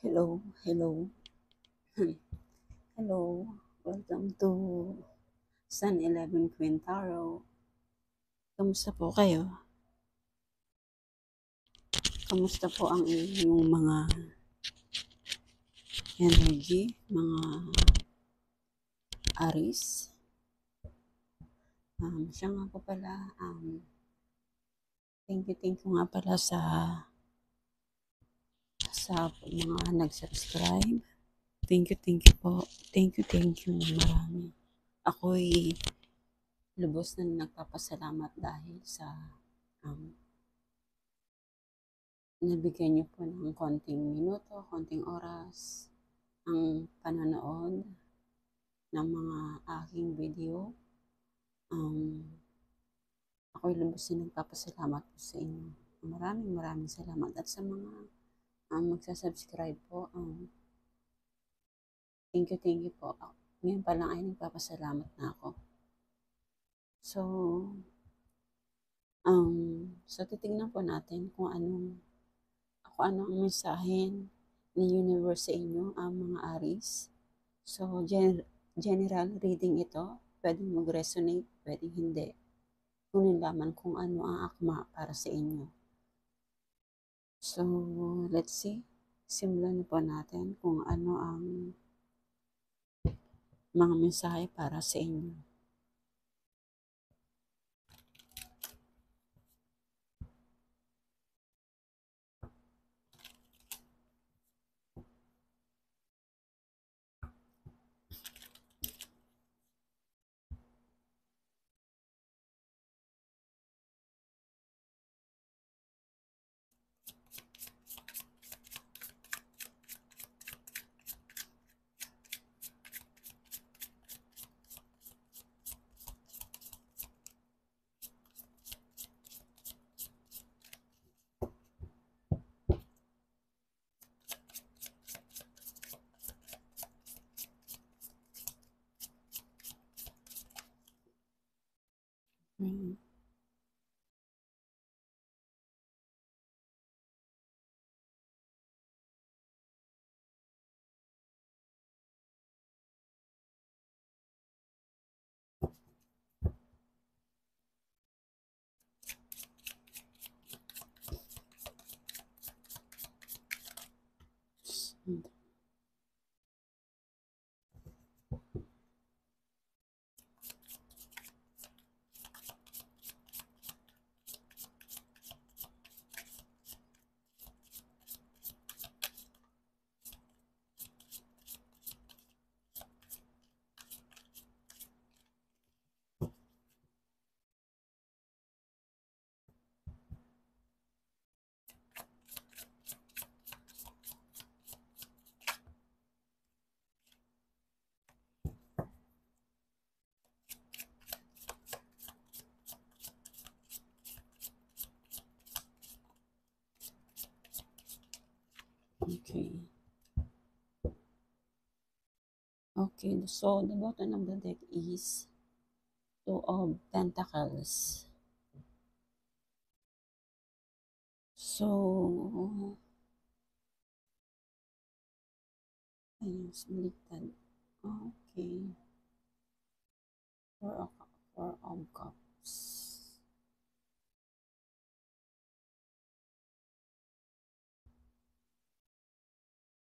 Hello, hello. Hello, welcome to Sun 11 Quintaro. Kamusta po kayo? Kamusta po ang inyong mga energy, mga aris? Siya nga po pala, thank you nga pala sa mga nag-subscribe. Thank you po. Thank you marami. Ako'y lubos na nagpapasalamat dahil sa nabigyan niyo po ng konting minuto, konting oras ang panonood ng mga aking video. Ako'y lubos na nagpapasalamat po sa inyo. Maraming salamat. At sa mga magsasubscribe po, thank you po. Ngayon pa lang ay nagpapasalamat na ako. So titignan po natin kung ano ang mensahe ni Universe sa inyo, ang mga Aries. So, general reading ito. Pwedeng mag-resonate, pwedeng hindi. Kunin lamang kung ano ang akma para sa inyo. So, let's see. Simulan na po natin kung ano ang mga mensahe para sa inyo. Okay, so the bottom of the deck is Two of Pentacles. So, ayun, sumiligtad. Okay. Four of Cups.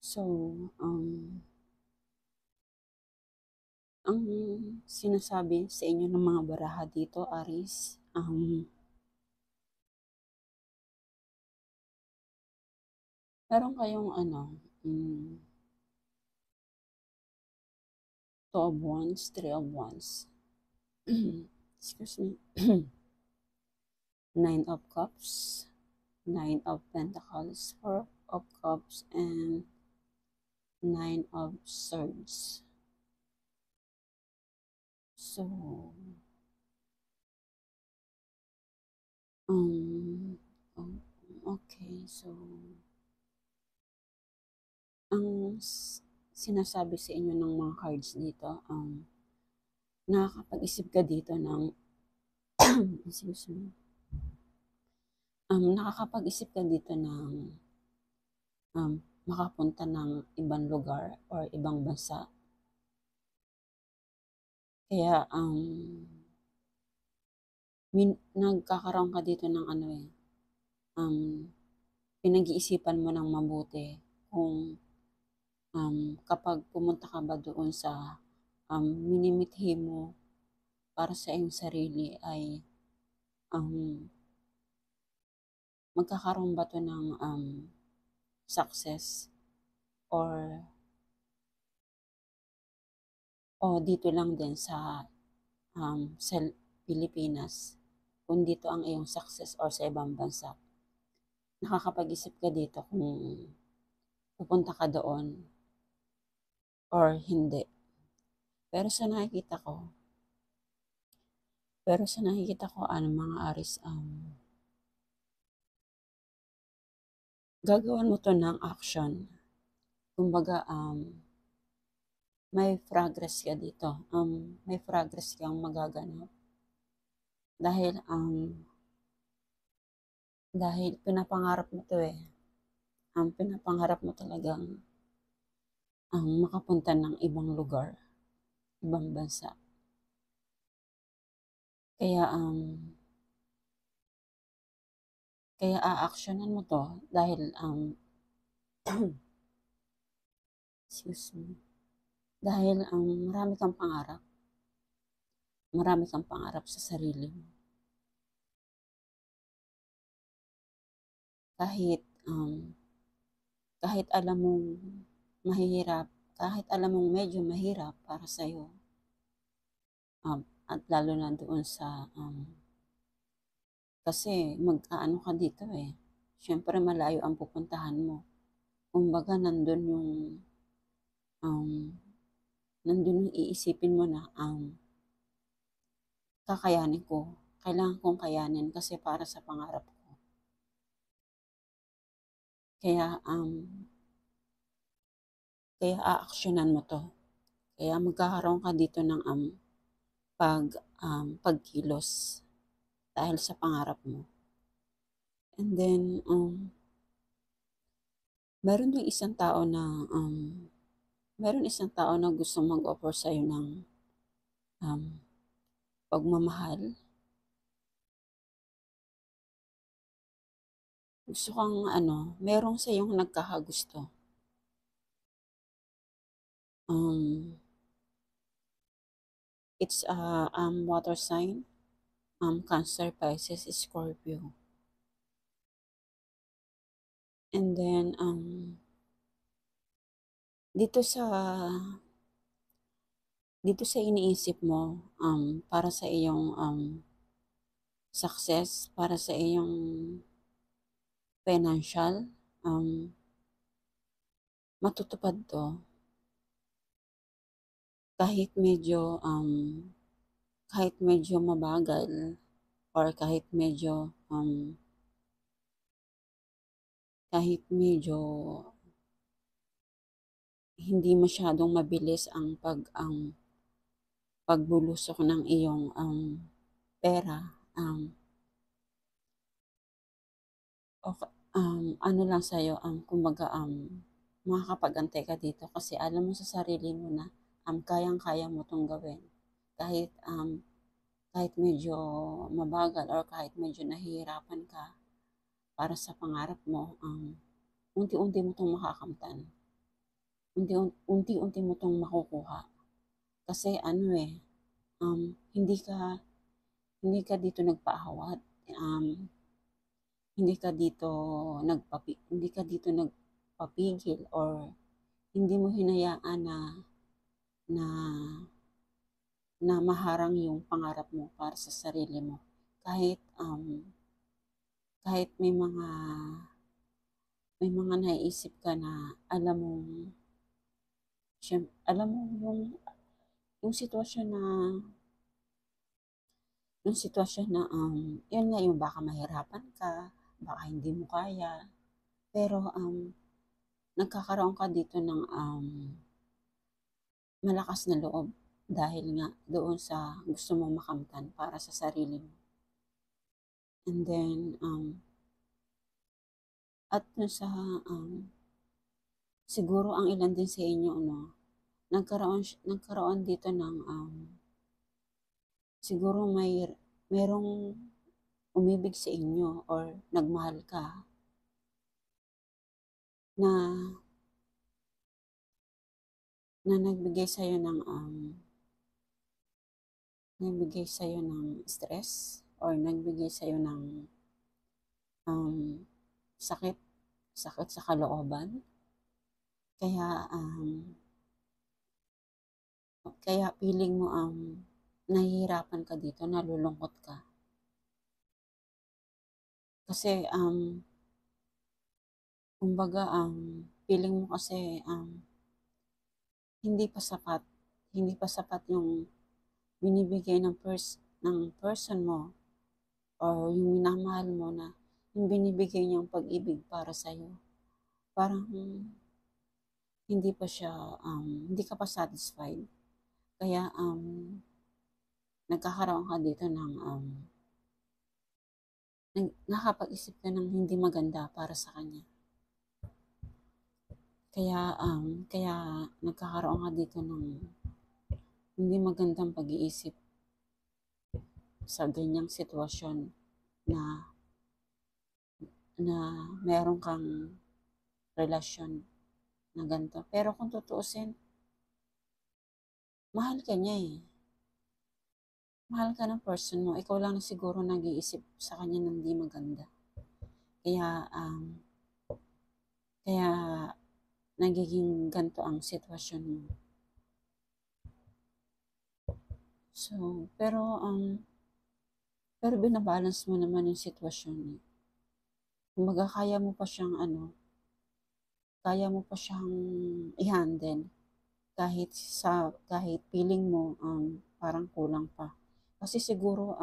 So, ang sinasabi sa inyo ng mga baraha dito, Aries, meron kayong Two of Wands, Three of Wands. Excuse me. Nine of Cups, Nine of Pentacles, Four of Cups, and Nine of Swords. So, okay, so, ang sinasabi sa inyo ng mga cards dito, nakakapag-isip ka dito ng, excuse me, nakakapag-isip ka dito ng makapunta ng ibang lugar or ibang bansa. Kaya nagkakaroon ka dito ng ano eh, um, pinag-iisipan mo ng mabuti kung kapag pumunta ka ba doon sa minimithi mo para sa iyong sarili ay magkakaroon ba to ng success or dito lang din sa Pilipinas kung dito ang iyong success or sa ibang bansa. Nakakapag-isip ka dito kung pupunta ka doon or hindi. Pero sa nakikita ko, mga aris, gagawan mo to ng action. Kumbaga, may progress ka dito. May progress kang magaganap. Dahil pinapangarap mo to eh. Pinapangarap mo talagang makapunta ng ibang lugar, ibang bansa. Kaya a-actionan mo to dahil excuse me. Dahil marami kang pangarap. Marami kang pangarap sa sarili mo. Kahit alam mong mahirap, kahit alam mong medyo mahirap para sa'yo, at lalo na doon sa kasi mag-aano ka dito eh. Siyempre malayo ang pupuntahan mo. Kumbaga nandun yung iisipin mo na kakayanin ko. Kailangan kong kayanin kasi para sa pangarap ko. Kaya a-actionan mo to. Kaya magkakaroon ka dito ng pagkilos dahil sa pangarap mo. And then meron isang tao na gusto mag-offer sa iyo ng pagmamahal. Gusto kang merong sa iyong nagkakagusto. It's a water sign, Cancer, Pisces, Scorpio. And then dito sa iniisip mo para sa iyong success, para sa iyong financial, matutupad to kahit medyo mabagal or kahit medyo hindi masyadong mabilis ang pagbulusok ng iyong pera. Ano lang sa'yo, kumbaga makakapag-antay ka dito kasi alam mo sa sarili mo na kayang-kaya mo itong gawin. Kahit medyo mabagal or kahit medyo nahihirapan ka para sa pangarap mo, unti-unti mo itong makakamtan. Unti-unti mo itong makukuha. Kasi hindi ka dito nagpaawat. Hindi ka dito nagpapigil or hindi mo hinayaan na maharang yung pangarap mo para sa sarili mo. Kahit may mga naiisip ka na alam mo yung sitwasyon na yun nga yung baka mahirapan ka, baka hindi mo kaya, pero nagkakaroon ka dito ng malakas na loob dahil nga doon sa gusto mo makamtan para sa sarili mo. And then at dun sa siguro ang ilan din sa inyo, ano, nagkaroon dito ng, siguro merong umibig sa inyo or nagmahal ka na na nagbigay sa'yo ng stress or nagbigay sa'yo ng um, sakit, sakit sa kalooban. Kaya, kaya feeling mo nahihirapan ka dito, nalulungkot ka. Kasi, kumbaga, feeling mo kasi hindi pa sapat, hindi pa sapat yung binibigay ng person mo or yung minamahal mo na yung binibigay niyang pag-ibig para sa'yo. Parang hindi pa siya, hindi ka pa satisfied. Kaya, nagkakaroon ka dito ng, nakapag-isip ka ng hindi maganda para sa kanya. Kaya nagkakaroon ka dito ng hindi magandang pag-iisip sa ganyang sitwasyon na na meron kang relasyon na ganito. Pero kung tutuusin, mahal ka niya eh. Mahal ka ng person mo. Ikaw lang siguro nag-iisip sa kanya ng di maganda. Kaya, kaya nagiging ganito ang sitwasyon mo. So, pero binabalance mo naman yung sitwasyon eh. Kumbaga, kaya mo pa siyang i-handle kahit feeling mo parang kulang pa. Kasi siguro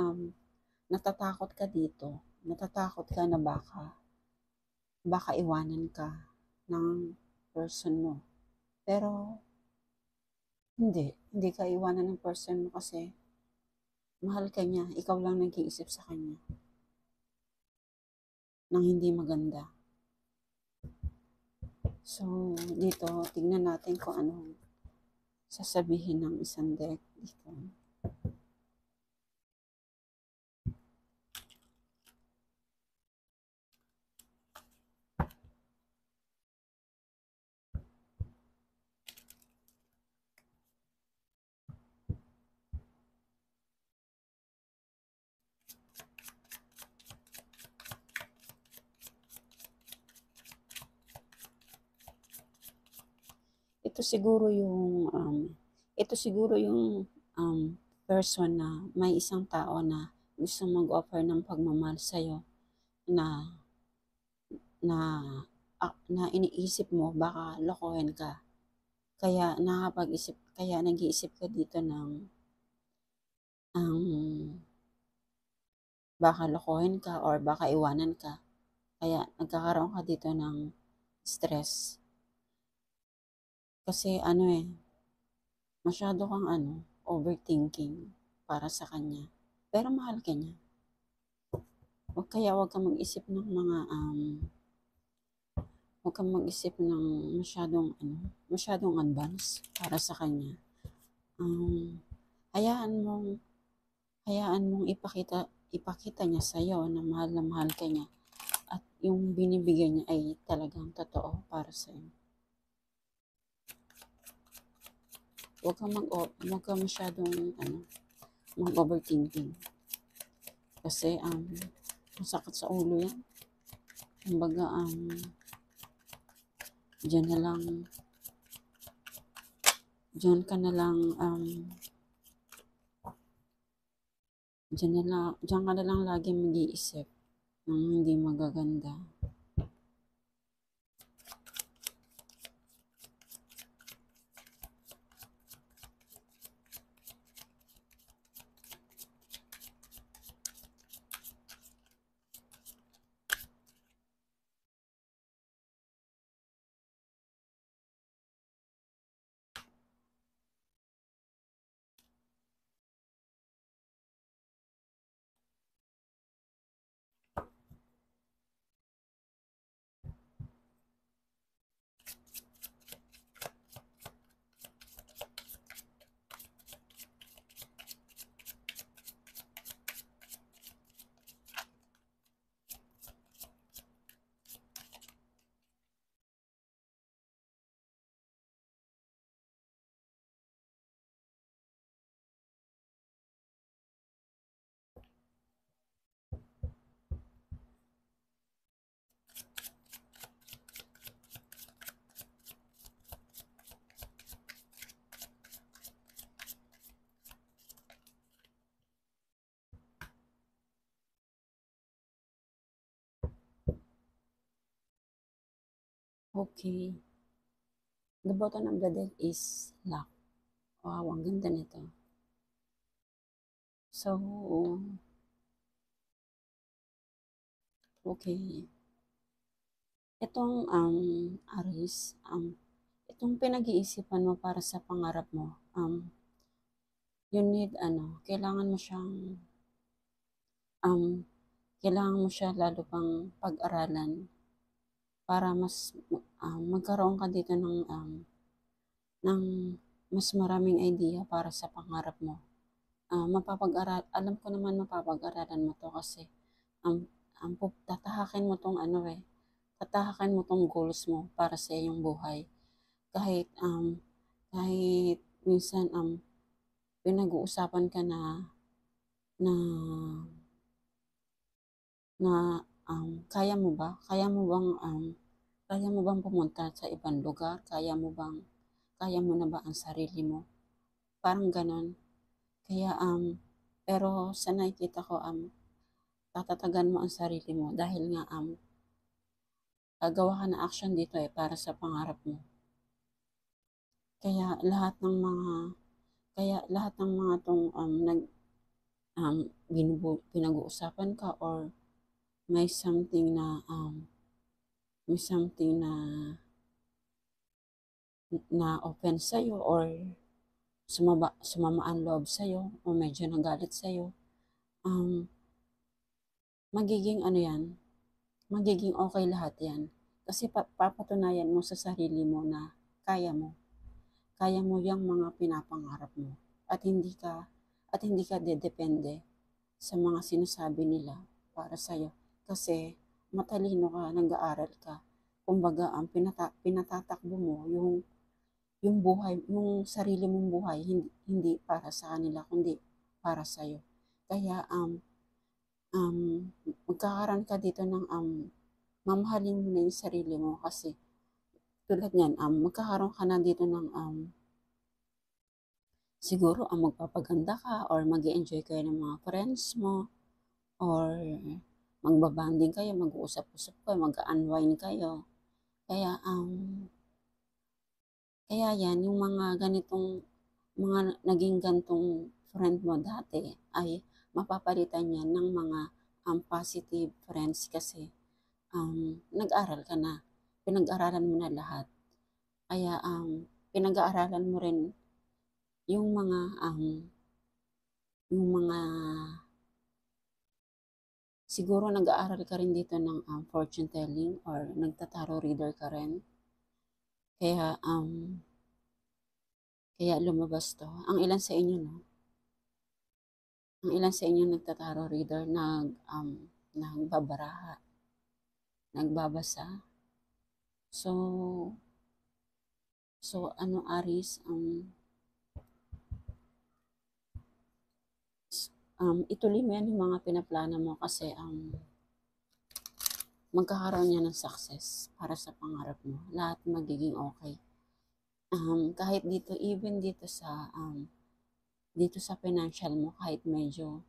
natatakot ka dito. Natatakot ka na baka iwanan ka ng person mo. Pero hindi ka iwanan ng person mo kasi mahal ka niya. Ikaw lang nag-iisip sa kanya ng hindi maganda. So, dito, tignan natin kung anong sasabihin ng isang deck dito. Ito siguro yung um, person na may isang tao na gusto mag-offer ng pagmamahal sa'yo na na iniisip mo baka lokohin ka. Kaya nag-iisip ka dito ng baka lokohin ka or baka iwanan ka. Kaya nagkakaroon ka dito ng stress. Kasi masyado kang overthinking para sa kanya. Pero mahal ka niya. Huwag kang mag-isip ng masyadong advance para sa kanya. Hayaan mong ipakita niya sa iyo na mahal ka niya at yung binibigay niya ay talagang totoo para sa iyo. Huwag kang masyadong mag-overthinking. Kasi masakit sa ulo yan. Kumbaga diyan ka na lang lagi mag-iisip ng hindi magaganda. Okay. The bottom of the deck is luck. Wow, ang ganda nito. So, okay. Itong Aries, itong pinag-iisipan mo para sa pangarap mo, you need kailangan mo siyang um, kailangan mo siya lalo pang pag-aralan para mas magkaroon ka dito ng mas maraming idea para sa pangarap mo. Alam ko naman mapapag-aralan mo to kasi tatahakin mo tong tatahakin mo tong goals mo para sa iyong buhay. Kahit minsan pinag-uusapan ka na na kaya mo bang pumunta sa ibang lugar? Kaya mo na ba ang sarili mo? Parang ganon. Kaya pero sa nakikita ko tatatagan mo ang sarili mo dahil nga gagawa ka na action dito para sa pangarap mo. Kaya lahat ng mga tong pinag-uusapan ka or may something na open sa or sumama ang loob sa o medyo nagalit sa magiging magiging okay lahat yan kasi papatunayan mo sa sarili mo na kaya mo yung mga pinapangarap mo at hindi ka dedepende sa mga sinasabi nila para sa'yo kasi matalino ka, nag-aaral ka. Kumbaga, pinatatakbo mo yung buhay, yung sarili mong buhay, hindi para sa kanila, kundi para sa'yo. Kaya, magkakaroon ka dito ng mamahalin mo na yung sarili mo kasi tulad niyan, magkakaroon ka na dito ng siguro magpapaganda ka or mag-enjoy kayo ng mga friends mo or magbabanding kayo, mag-uusap-usap kayo, mag-unwind kayo. Kaya yan, yung mga naging gantong friend mo dati ay mapapalitan yan ng mga positive friends kasi nag-aral ka na, pinag-aralan mo na lahat. Kaya pinag-aaralan mo rin yung mga siguro nag-aaral ka rin dito ng fortune telling or nagtataro reader ka rin. Kaya lumabas to. Ang ilan sa inyo nagtataro reader, nagbabaraha, nagbabasa. So Aris, ituloy mo yan yung mga pinaplano mo kasi magkakaroon niya ng success para sa pangarap mo. Lahat magiging okay. Kahit even dito sa financial mo, kahit medyo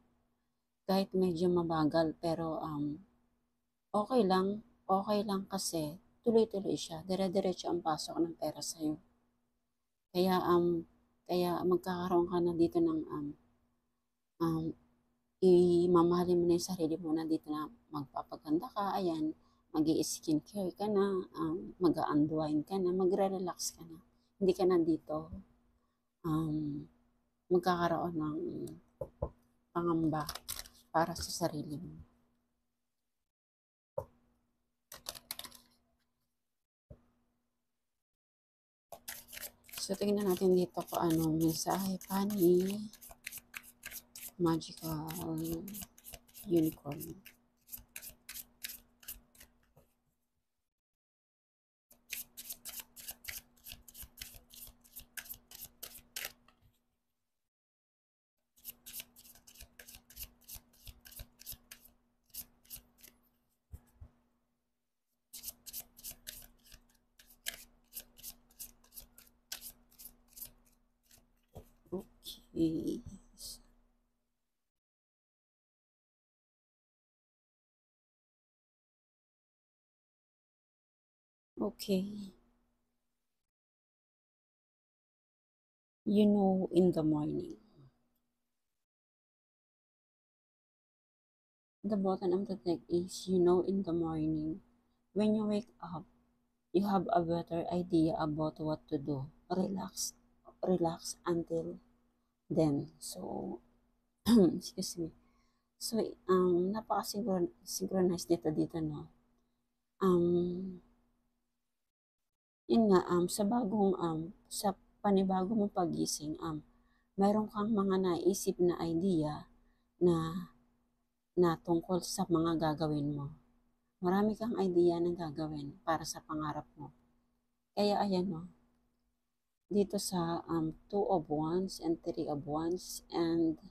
mabagal, pero okay lang kasi tuloy-tuloy siya. Dire-diretso ang pasok ng pera sa'yo. Kaya magkakaroon ka na dito ng imamahalin mo na yung sarili mo na dito na magpapaganda ka, ayan, mag-i-skincare ka na, mag-unwind ka na, magre-relax ka na. Hindi ka na dito magkakaroon ng pangamba para sa sarili mo. So, tingnan natin dito kung anong mensahe pa ni Magical Unicorn. Okay. Okay. You know in the morning. The bottom of the deck is you know in the morning. When you wake up, you have a better idea about what to do. Relax until then. So, excuse me. So, napaka-synchronized nito dito, no? Yun nga, sa panibago mong pagising, mayroon kang mga naisip na idea na, na tungkol sa mga gagawin mo. Marami kang idea na gagawin para sa pangarap mo. Kaya ayan no, dito sa 2 of Wands and 3 of Wands and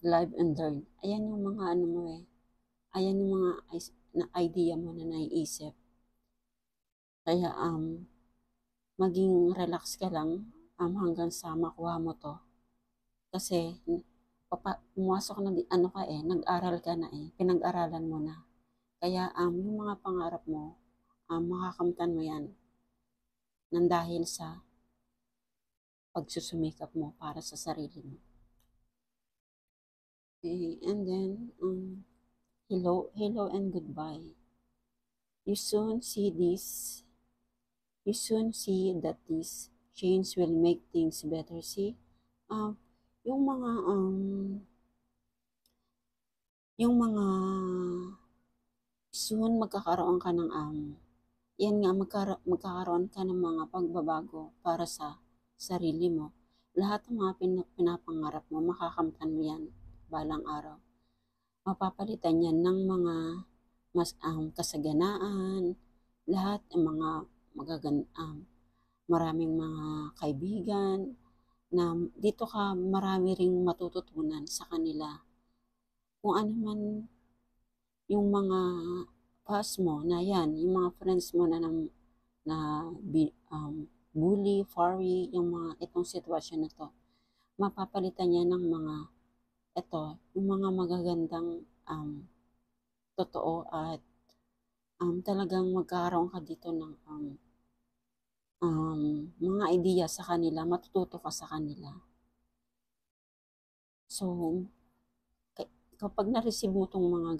live and learn. Ayan yung mga ano mo eh. Ayan yung mga na idea mo na naiisip. Kaya maging relax ka lang hanggang sa makuha mo to. Kasi pumasok na ano ka eh, nag-aral ka na eh, pinag-aralan mo na. Kaya yung mga pangarap mo, makakamtan mo yan nang dahil sa pagsusumikap mo para sa sarili mo. Okay, and then, hello and goodbye. You soon see that this change will make things better. See, yung mga, yung mga, soon magkakaroon ka ng, yan nga, magkakaroon ka ng mga pagbabago para sa sarili mo. Lahat ng mga pinapangarap mo, makakamtan mo yan balang araw. Mapapalitan yan ng mga mas kasaganaan, lahat ng mga maraming mga kaibigan, na dito ka marami ring matututunan sa kanila. Kung ano man yung mga past mo na yan, yung mga friends mo na bully, furry, yung mga itong sitwasyon na to, mapapalitan niya ng mga yung mga magagandang totoo at talagang magkakaroon ka dito ng mga idea sa kanila, matututo ka sa kanila. So, kapag na-receive mo tong mga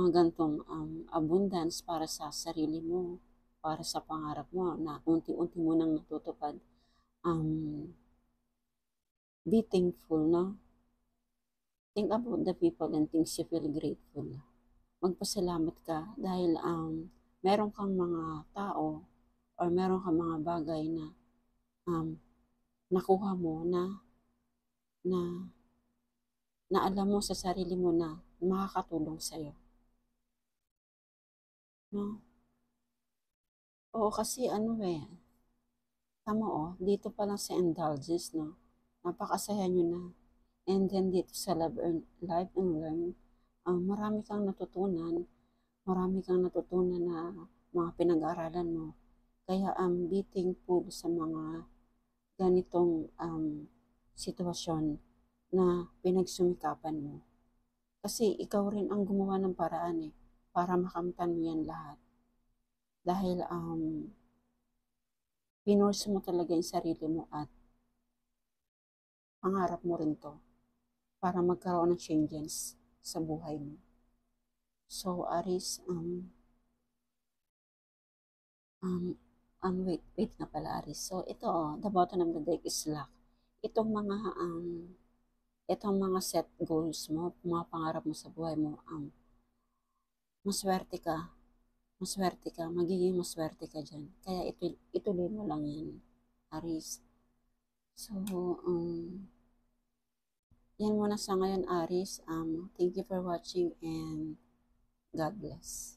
gantong abundance para sa sarili mo, para sa pangarap mo na unti-unti mo nang natutupad, be thankful, no? Think about the people and things you feel grateful. Magpasalamat ka dahil meron kang mga tao or meron kang mga bagay na nakuha mo na alam mo sa sarili mo na makakatulong sa'yo. No? Oo, kasi ano eh, tama dito pa lang sa indulgence, no? Napakasaya nyo na. And then dito sa live and learn, marami kang natutunan na mga pinag-aralan mo. Kaya be thankful sa mga ganitong sitwasyon na pinagsumikapan mo. Kasi ikaw rin ang gumawa ng paraan eh, para makamtan mo yan lahat. Dahil pinorse mo talaga yung sarili mo at pangarap mo rin to para magkaroon ng changes sa buhay mo. So, Aris, wait na pala, Aris. So, ito the bottom of the deck is luck. Itong mga set goals mo, mga pangarap mo sa buhay mo, maswerte ka, magiging maswerte ka dyan. Kaya ituloy mo lang yan, Aris. So, yan muna sa ngayon, Aris. Thank you for watching and God bless.